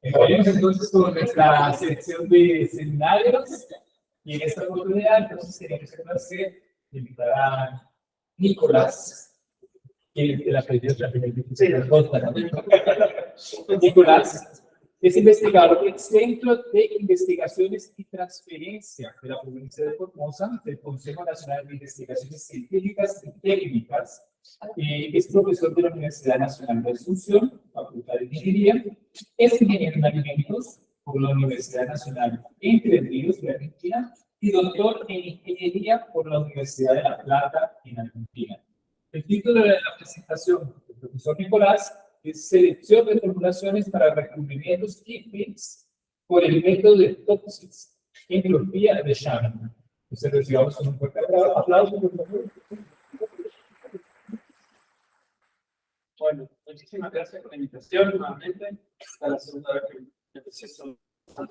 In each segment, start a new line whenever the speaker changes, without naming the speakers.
Empezamos entonces con nuestra sección de seminarios y en esta oportunidad entonces tenemos que hacer invitar a Nicolás, que es de la primera Nicolás es investigador del Centro de Investigaciones y Transferencia de la provincia de Formosa, del Consejo Nacional de Investigaciones Científicas y Técnicas. Es profesor de la Universidad Nacional de Asunción, Facultad de Ingeniería, es ingeniero en alimentos por la Universidad Nacional Entre Ríos de Argentina y doctor en Ingeniería por la Universidad de La Plata en Argentina. El título de la presentación del profesor Nicolás es Selección de formulaciones para recubrimientos químicos por el método de Topsis, entropía de Shannon. Entonces recibamos un fuerte aplauso, por favor.
Bueno, muchísimas gracias por la invitación nuevamente. A la segunda vez que empecé son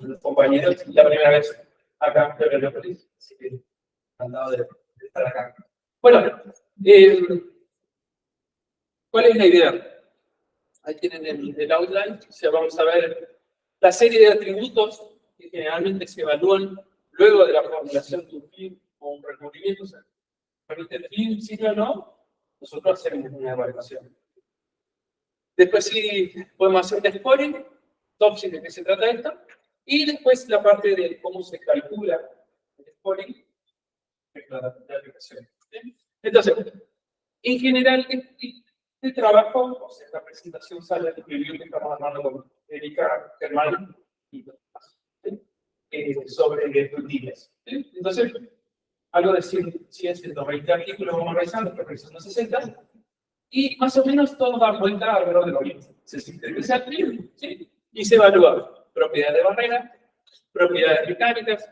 los compañeros y la primera vez acá en Florianópolis, así que encantado de estar acá. Bueno, ¿cuál es la idea? Ahí tienen el outline, o sea, vamos a ver la serie de atributos que generalmente se evalúan luego de la formulación de un film o un recubrimiento. O sea, permite el film, sí o no, nosotros hacemos una evaluación. Después sí podemos hacer un scoring, Topsis de qué se trata esto, y después la parte de cómo se calcula el scoring de la aplicación. ¿Sí? Entonces, en general, este trabajo, o sea, la presentación sale del review que estamos armando con Erika Germán y sobre frutiles. ¿Sí? Entonces, algo de 120 artículos vamos revisando, que revisando 60, y más o menos todo da vuelta alrededor de lo mismo. Se sintetiza ¿sí? Y se evalúa propiedades de barrera, propiedades mecánicas,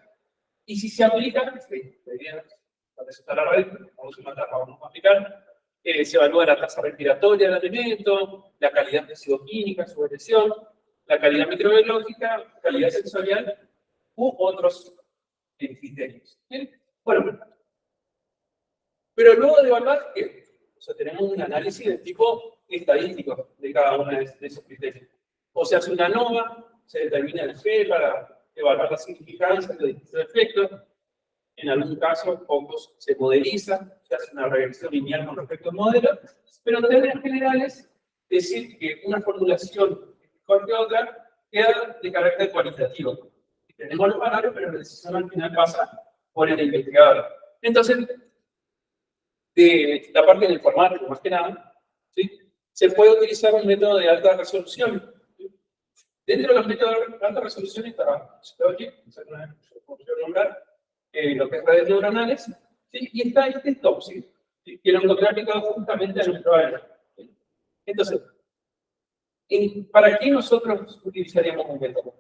y si se aplica, para eso está la red, vamos a aplicar, se evalúa la tasa respiratoria del alimento, la calidad fisicoquímica, su elección, la calidad microbiológica, la calidad sensorial u otros criterios. ¿Sí? Bueno, pero luego de evaluar, o sea, tenemos un análisis de tipo estadístico de cada uno de esos criterios. O se hace una ANOVA, se determina el G para evaluar la significancia de los distintos efectos. En algún caso, pocos se modeliza, se hace una regresión lineal con respecto al modelo, pero en términos generales, decir que una formulación mejor que otra queda de carácter cualitativo. Tenemos los parámetros, pero la decisión al final pasa por el investigador. Entonces, de la parte del informático, más que nada, ¿sí? Se puede utilizar un método de alta resolución. ¿Sí? Dentro de los métodos de alta resolución está Story, nombrar lo que es redes neuronales, ¿sí? Y está este Topsis, ¿sí? Que lo encontré aplicado justamente a nuestro área. ¿Sí? Entonces, ¿para qué nosotros utilizaríamos un método?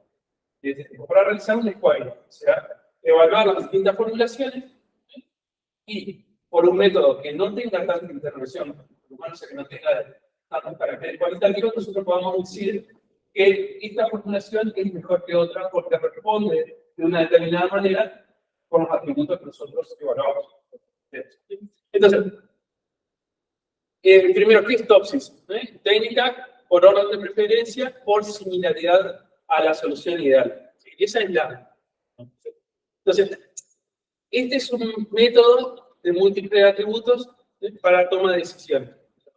Para realizar un scoring, o sea, evaluar las distintas formulaciones, ¿sí? Y por un método que no tenga tanta intervención humana, o sea, que no tenga tanto carácter cualitativo, nosotros podamos decir que esta formulación es mejor que otra porque responde de una determinada manera con los atributos que nosotros evaluamos. Entonces, primero, ¿qué es Topsis? Técnica por orden de preferencia, por similaridad a la solución ideal. ¿Sí? Esa es la. Entonces, este es un método de múltiples atributos para toma de decisiones.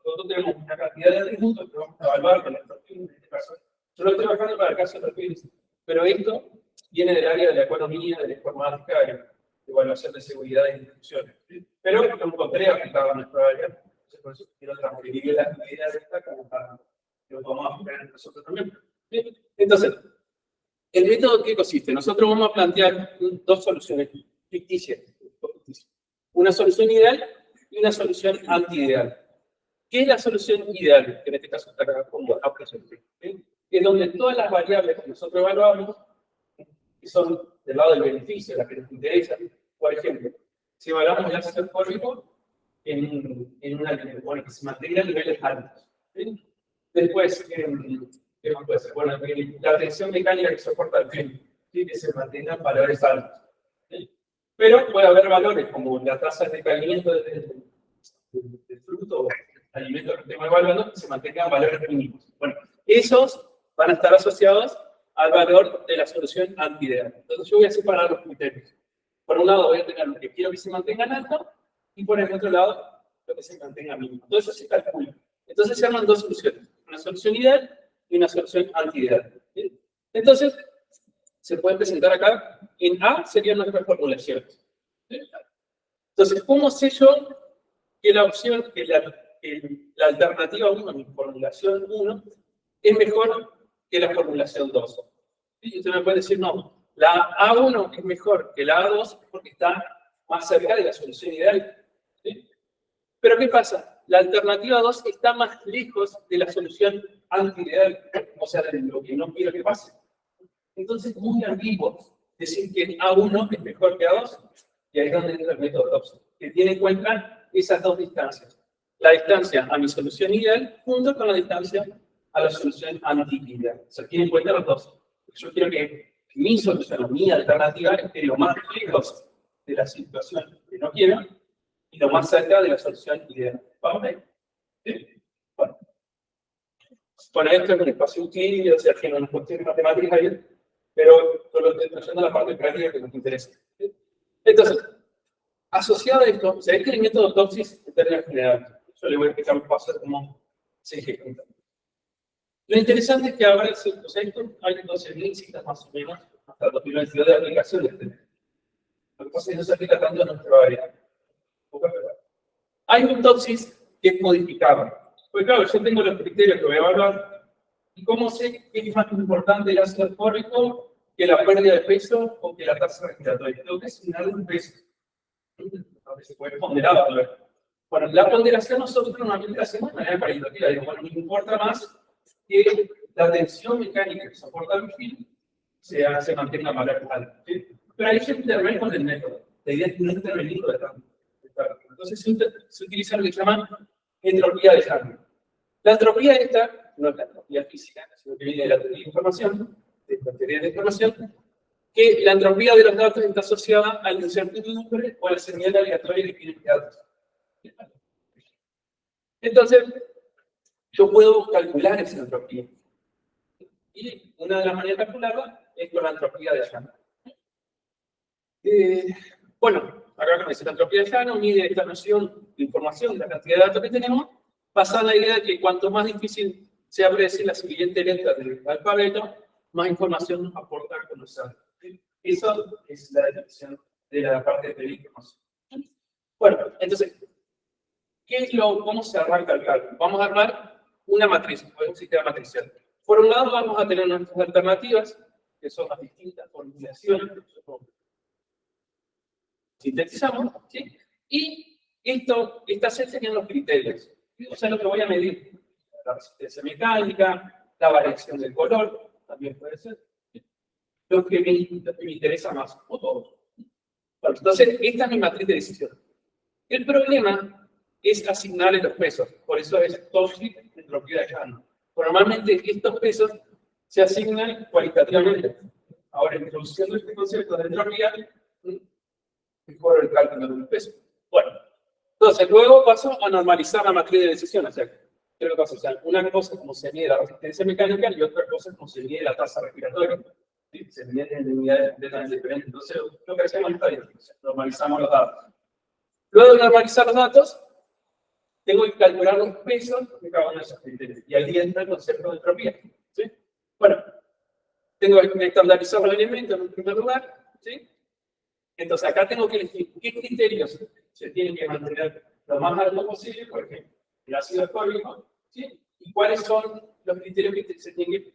Nosotros tenemos una cantidad de atributos que vamos a evaluar con el perfil, en este caso. Yo lo estoy trabajando para el caso de perfiles, pero esto viene del área de la economía, de la informática, de evaluación de seguridad de instituciones. ¿Sí? Pero lo encontré aplicado a nuestra área, por eso quiero transferir la idea de esta como para que lo podamos aplicar en nosotros también. ¿Sí? Entonces, ¿el método en qué consiste? Nosotros vamos a plantear dos soluciones ficticias. Una solución ideal y una solución anti-ideal. ¿Qué es la solución ideal? Que en este caso está acá como aplicación. ¿Sí? Es donde todas las variables que nosotros evaluamos, que son del lado del beneficio, las que nos interesan. Por ejemplo, si evaluamos el ácido fórmico en un alimento, bueno, que se mantenga a niveles altos. ¿Sí? Después, ¿qué más puede ser? Bueno, la tensión mecánica que soporta el film, ¿sí? Que se mantenga en valores altos. ¿Sí? Pero puede haber valores como la tasa de decaimiento del fruto o alimento que estemos evaluando que se mantengan valores mínimos. Bueno, esos van a estar asociados al valor de la solución antiideal. Entonces yo voy a separar los criterios. Por un lado voy a tener lo que quiero que se mantenga alto y por el otro lado lo que se mantenga mínimo. Todo eso se calcula. Entonces se arman dos soluciones, una solución ideal y una solución antiideal. ¿Sí? Entonces se puede presentar acá, en A serían nuestras formulaciones. ¿Sí? Entonces, ¿cómo sé yo que la opción, que la alternativa 1, mi formulación 1, es mejor que la formulación 2? ¿Sí? Usted me puede decir, no, la A1 es mejor que la A2 porque está más cerca de la solución ideal. ¿Sí? Pero ¿qué pasa? La alternativa 2 está más lejos de la solución antiideal, o sea, de lo que no quiero que pase. Entonces es muy ambiguo decir que A1 es mejor que A2, y ahí es donde entra el método Dobson, que tiene en cuenta esas dos distancias. La distancia a mi solución ideal junto con la distancia a la solución anti-ideal. O sea, tiene en cuenta los dos. Yo quiero que mi solución o mi alternativa esté lo más lejos de la situación que no quiero y lo más cerca de la solución ideal. ¿Vamos ahí? ¿Sí? Bueno. Bueno, esto es un espacio útil, o sea, tiene unas cuestiones matemáticas ahí, pero solo estoy trayendo la parte práctica que nos interesa. ¿Sí? Entonces, asociado a esto, o sea, este es el método Topsis en términos generales. Yo le voy a explicar un paso de cómo se ejecuta. Lo interesante es que ahora, o sea, esto hay 12.000 citas más o menos hasta el 2022 de aplicación de este. Lo que pasa es que no se aplica tanto a nuestra área. Hay un Topsis que es modificable. Pues claro, yo tengo los criterios que voy a evaluar. ¿Y cómo sé qué es más importante el ácido ascórbico que la pérdida de peso o que la tasa respiratoria? Tengo que asignar un peso. A veces puede ponderar. Bueno, la ponderación nosotros normalmente hacemos de manera paritativa. Digo, bueno, me importa más que la tensión mecánica que soporta el perfil se mantenga más alta. ¿Sí? Pero ahí se interviene con el método. La idea es que no intervenir de tanto. Entonces se utiliza lo que se llama entropía de Charlie. La entropía esta, no es la entropía física, sino que viene de la teoría de información, que la entropía de los datos está asociada a la incertidumbre o a la señal aleatoria que tienen datos. Entonces, yo puedo calcular esa entropía. Y una de las maneras de calcularla es con la entropía de Shannon. Bueno, acá con esa entropía de Shannon mide esta noción de información de la cantidad de datos que tenemos, basada en la idea de que cuanto más difícil sea predecir la siguiente letra del alfabeto, más información nos aporta a conocer. Eso es la definición de la parte de la información. Bueno, entonces, ¿cómo se arranca el cálculo? Vamos a armar una matriz, un sistema matricial. Por un lado, vamos a tener nuestras alternativas, que son las distintas formulaciones. Sintetizamos, ¿sí? Y estas serían los criterios. O sea, lo que voy a medir. La resistencia mecánica, la variación del color, también puede ser. Lo que me interesa más, o todo. Bueno, entonces, esta es mi matriz de decisión. El problema es asignarle los pesos. Por eso es Topsis entropía de Shannon. Normalmente estos pesos se asignan cualitativamente. Ahora, introduciendo este concepto de entropía, mejoro el cálculo del peso. Bueno, entonces luego paso a normalizar la matriz de decisión. O sea, ¿qué es lo que pasa? O sea, una cosa es como se mide la resistencia mecánica y otra cosa es como se mide la tasa respiratoria. ¿Sí? Se miden en unidades completamente diferentes. Entonces, lo que hacemos es normalizamos los datos. Luego de normalizar los datos, tengo que calcular los pesos de cada uno de esos criterios. Y ahí entra el concepto de entropía. ¿Sí? Bueno, tengo que estandarizar los elementos en un primer lugar. ¿Sí? Entonces, acá tengo que elegir qué criterios se tienen que mantener lo más alto posible, por ejemplo, el ácido ascórbico, ¿sí? Y cuáles son los criterios que se tienen que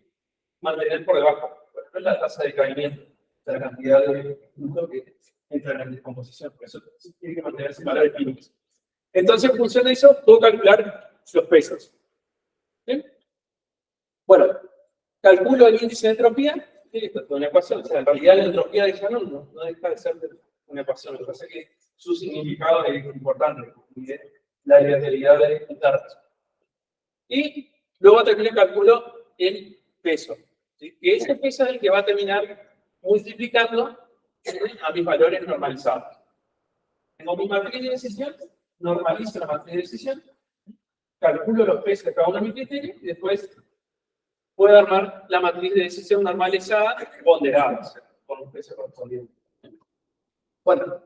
mantener por debajo. Por ejemplo, la tasa de caimiento, la cantidad de flujo que entra en la descomposición. Por eso tiene que mantenerse en valores químicos. Entonces, en función de eso, puedo calcular los pesos. ¿Sí? Bueno, calculo el índice de entropía. Sí, esto es una ecuación. O sea, en realidad la entropía de Shannon no deja de ser una ecuación. Lo que pasa es que su significado es importante. La aleatoriedad de datos. Y luego termino el cálculo el peso. ¿Sí? Que ese peso es el que va a terminar multiplicando a mis valores normalizados. Tengo mi matriz de decisión, normalizo la matriz de decisión, calculo los pesos de cada uno de mis criterios y después puedo armar la matriz de decisión normalizada ponderada, o sea, con un peso correspondiente. Bueno,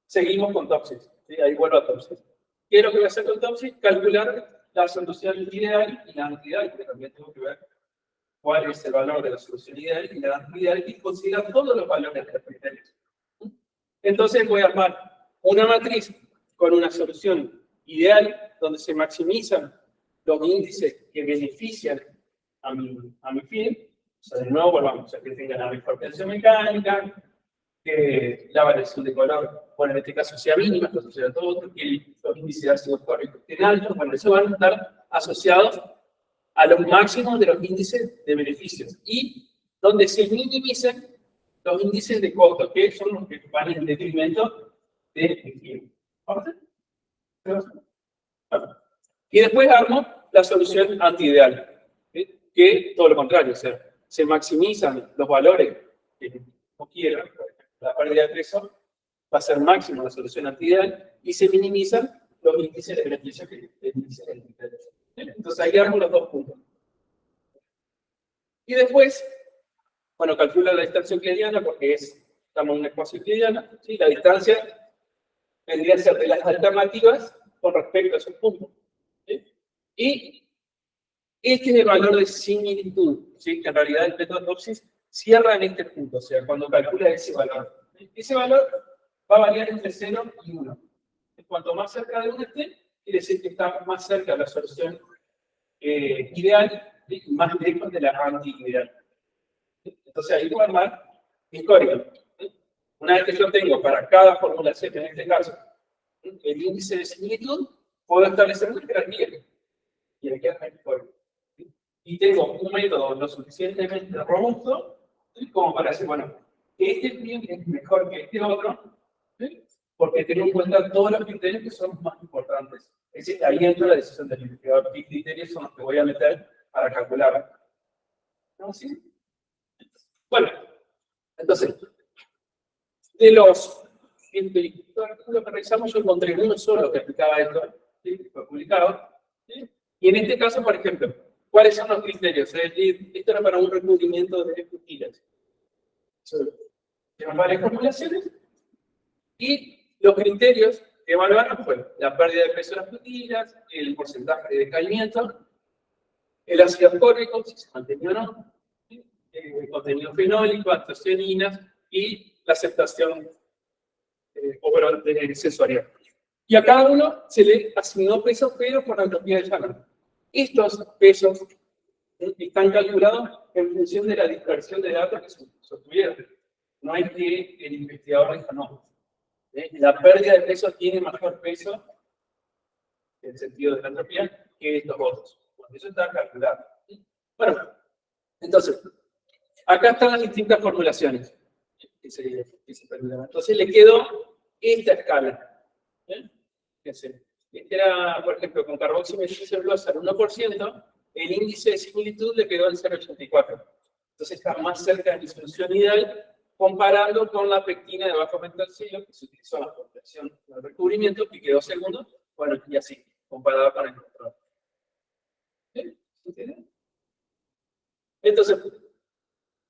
seguimos con Topsis. ¿Sí? Ahí vuelvo a Topsis. ¿Qué es lo que voy a hacer con Topsis? Calcular la solución ideal y la antiideal, que también tengo que ver cuál es el valor de la solución ideal y la antiideal y considerar todos los valores de los criterios. Entonces voy a armar una matriz con una solución ideal donde se maximizan los índices que benefician a mi fin. O sea, de nuevo volvamos a que tengan la mejor tensión mecánica, que la variación de color, bueno, en este caso sea mínima, esto sucede a todo, que los índices de ácido fólico estén altos, bueno, eso van a estar asociados a los máximos de los índices de beneficios y donde se minimicen los índices de costo, que son los que van en detrimento del cliente. Y después armo la solución antiideal, ¿sí? Que todo lo contrario, o sea, se maximizan los valores que no quiero, la pérdida de peso va a ser máximo la solución antiideal y se minimizan los índices de beneficio que dicen el criterio. Entonces ahí armo los dos puntos. Y después, bueno, calcula la distancia euclidiana porque estamos en un espacio euclidiana, ¿sí? La distancia vendría a ser de las alternativas con respecto a esos puntos. ¿Sí? Y este es el valor de similitud, ¿sí? Que en realidad el método Topsis cierra en este punto, o sea, cuando calcula ese valor. Ese valor va a variar entre 0 y 1. Cuanto más cerca de 1 esté, quiere decir que está más cerca de la solución ideal y más lejos de la anti-ideal. Entonces ahí voy a armar mi código. Una vez que yo tengo para cada formulación, en este caso, el índice de similitud, puedo establecer una jerarquía. Y aquí armé mi código. Y tengo un método lo suficientemente robusto como para decir, bueno, este bien es mejor que este otro, ¿sí? Porque tengo en cuenta todos los criterios que son más importantes. Es decir, ahí entra la decisión del investigador. ¿Qué criterios son los que voy a meter para calcular? ¿No? ¿Sí? Bueno, entonces, de los artículos que revisamos, yo encontré uno solo que aplicaba esto, ¿sí? Fue publicado. ¿Sí? Y en este caso, por ejemplo, ¿cuáles son los criterios? Esto era para un recubrimiento de frutilas. Eran varias formulaciones y los criterios que evaluaron fue la pérdida de peso de las frutilas, el porcentaje de decaimiento, el ácido ascórbico, si se mantenía o no, el contenido fenólico, antocianinas y la aceptación sensorial. Y a cada uno se le asignó peso, pero por la entropía de Shannon. Estos pesos están calculados en función de la dispersión de datos que se obtuvieron. No hay que el investigador diga no. La pérdida de peso tiene mayor peso, en el sentido de la entropía, que estos otros. Bueno, eso está calculado. Bueno, entonces, acá están las distintas formulaciones que se calcularon. Entonces le quedó esta escala. Este era, por ejemplo, con carboximetilcelulosa al 1%, el índice de similitud le quedó en 0,84. Entonces está más cerca de mi solución ideal, comparando con la pectina de bajo pentalcilo, que se utilizó en la protección del recubrimiento, que quedó segundo, bueno, y así, comparado con el control. ¿Sí? ¿Entienden? Entonces,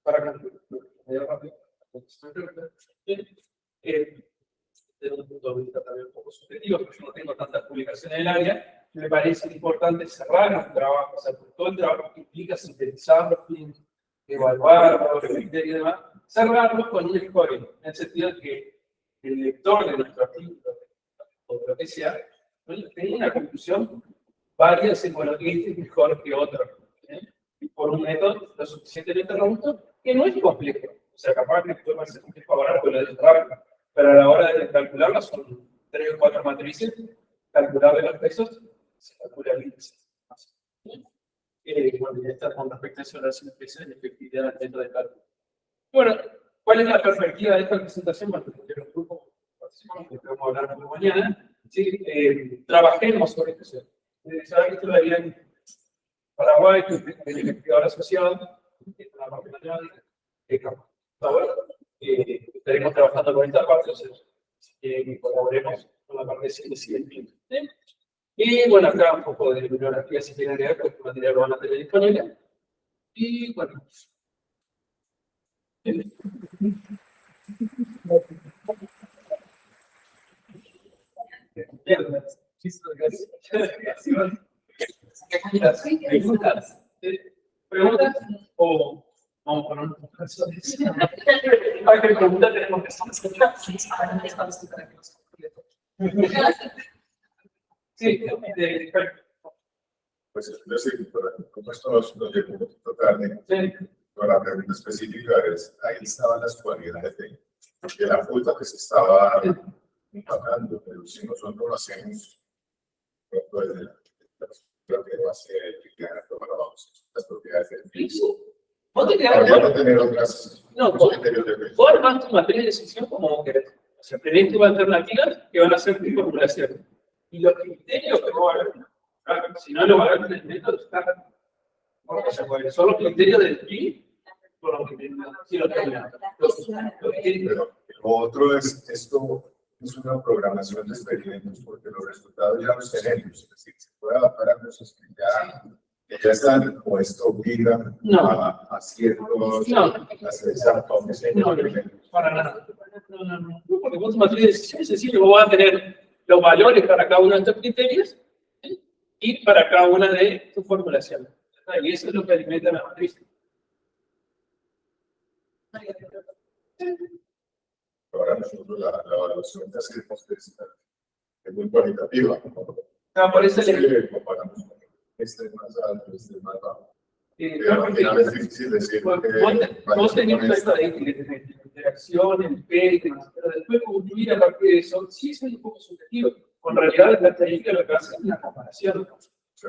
para concluir, desde un punto de vista también un poco subjetivo, porque yo no tengo tantas publicaciones en el área, me parece importante cerrar los trabajos, o sea, todo el trabajo que implica sintetizarlos, evaluar los criterios y demás, cerrarlos con un scoring, en el sentido de que el lector de nuestro artículo, o de lo que sea, tenga una conclusión válida, decir, bueno, este es mejor que otro, por un método lo suficientemente robusto, que no es complejo. O sea, capaz que puede ser complejo ahora, pero es rápido. Pero a la hora de calcularlas son 3 o 4 matrices, calcular los pesos, se calcula el índice. Bueno, ya está con respecto a eso, las pesos en efectividad dentro del cálculo. Bueno, ¿cuál es la perspectiva de esta presentación? Bueno, porque los grupos que vamos a hablar por mañana, ¿sí? Trabajemos sobre esto. Saben que esto lo haría en Paraguay, que es el investigador asociado, la parte matemática, ahora estaremos trabajando con esta parte, o sea, que colaboremos con la parte de ciencia y Y bueno, acá un poco de bibliografía si quieren leer, porque material lo van a tener disponible. Y bueno. ¿Preguntas? ¿Preguntas? ¿O vamos con un para que preguntas tenemos que estar sí,
pues es decir, como esto nos llegó un poquito tarde, para la pregunta específica es, ahí estaban las cualidades de la fruta que se estaba empacando, pero si nosotros lo hacemos, pues, lo que va a ser las propiedades del piso. Habría que tener otras.
No, vos armás tu materia de decisión como querés. O sea, tenés tus alternativas que van a ser tu formulación. Y los criterios que vos vas a ver, si no lo vas a ver en el método, está. O sea, son los criterios del PI, por los que si lo terminan.
Pero lo otro es, esto es una programación de experimentos, porque los resultados ya los tenemos. Es decir, se puede adaptar a cosas que ya están, o esto obliga a ciertos.
Para nada. No, porque vos tu materia de decisión es decir, vos vas a tener los valores para cada uno de estos criterios y para cada una de tus formulaciones. Y eso es lo que alimenta la matriz.
Ahora nosotros la evaluación que hacemos es muy cualitativa.
Por eso
le comparamos con este más alto, este más bajo. Pero al final es difícil decir
vos tenés una estadística de interacción, el P, pero después concluir a partir de eso, sí es un poco subjetivo. Con realidad la estadística lo que hace es una comparación.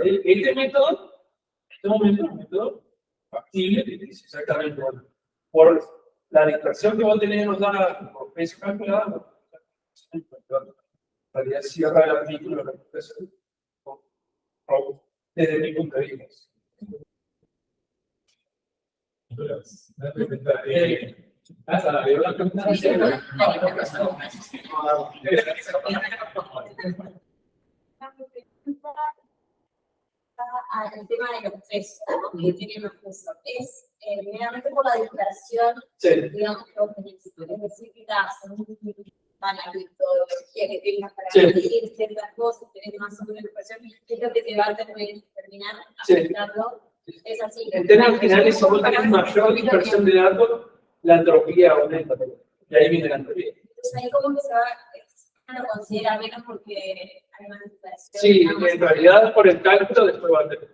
Este método, en este momento es un método factible, que dice exactamente por la dispersión que vos tenés nos da por peso calculado, en realidad cierra el artículo la dispersión desde mi punto de vista.
Una pregunta. Hasta la veo la pregunta.
El tema de los tres, que tienen los cursos, es meramente por la dispersión, digamos, que vos tenés, es decir, que das un analito que tengas para medir ciertas cosas, tenés más o menos dispersión, que es lo que te va a terminar afectando. Es así.
En términos generales, si vos tenés mayor dispersión de datos, la entropía aumenta. Y ahí viene la entropía.
Entonces ahí como que se va, lo considera menos porque hay más dispersión.
Sí, en realidad por el cálculo después va a tener.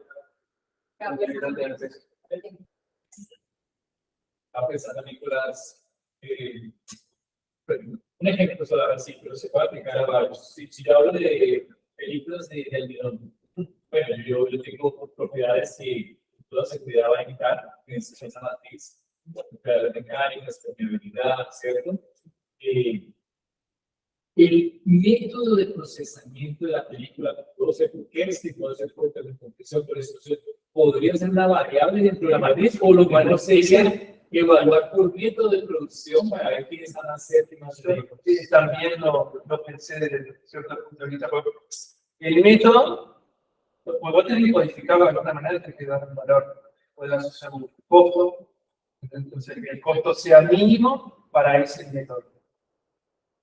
A pesar, Nicolás, un ejemplo solo, así, pero se puede aplicar a varios. Si yo hablo de películas de almidón, bueno, yo tengo propiedades que toda seguridad va a indicar en esa matriz, propiedades mecánicas, permeabilidad, ¿cierto? El método de procesamiento de la película, no sé por qué este puede ser fuerte de concreción, pero eso podría ser una variable dentro de la matriz, o lo cual no se dice evaluar por método de producción para ver quiénes están las séptimas.
También lo pensé desde cierto punto de vista. El método, pues vos tenés que codificarlo de alguna manera, tenés que dar un valor, puedes asociar un costo, entonces que el costo sea mínimo para ese método.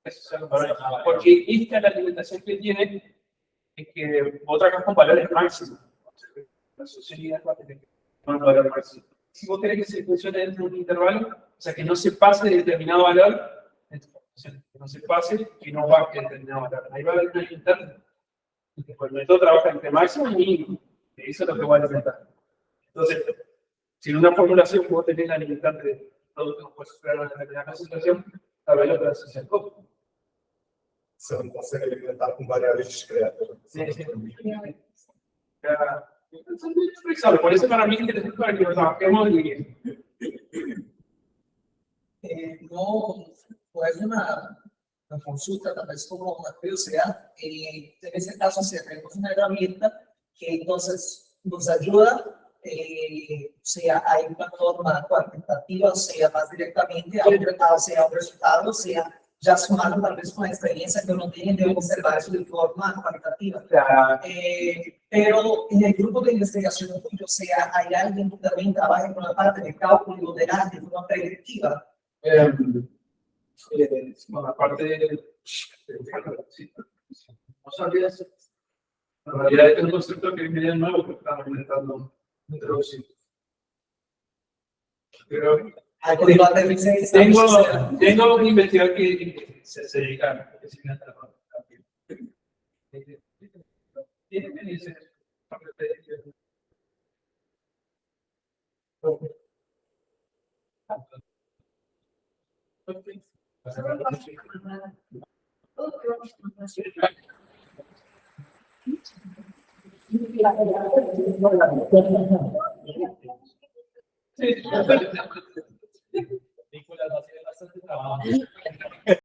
Eso es porque esta es la alimentación que tiene, es que vos trabajas con valores máximos. La sociedad va a tener un valor máximo. Si vos querés que se funcione dentro de un intervalo, o sea, que no se pase de determinado valor, que no se pase, que no baje de determinado valor. Ahí va a haber una limitante. El método trabaja entre máximo y mínimo. Y eso es lo que va a alimentar. Entonces, si en una formulación vos tenés la limitante de todo que no puedes superar una determinada situación, tal vez lo que haces es el costo.
Se não consegue alimentar com variáveis discretas.
Por eso para mí es interesante para que lo trabajemos y
no es una consulta, tal vez como una curiosidad. En ese caso, si tenemos una herramienta que entonces nos ayuda, sea hay una forma cuantitativa, sea más directamente, sea un resultado, sea ya sumado tal vez con la experiencia que uno tiene de observar eso de forma cualitativa. Pero en el grupo de investigación, o sea, hay alguien que también trabaja con la parte de cálculo de arte de forma predictiva.
Con la parte de no sabía eso. En realidad este es un concepto que es medio nuevo que estamos intentando introducir. Pero
Algo de lo aterrice.
tengo un investigador que se dedica a tiene experiencia.
Nicolás va a hacer bastante trabajo.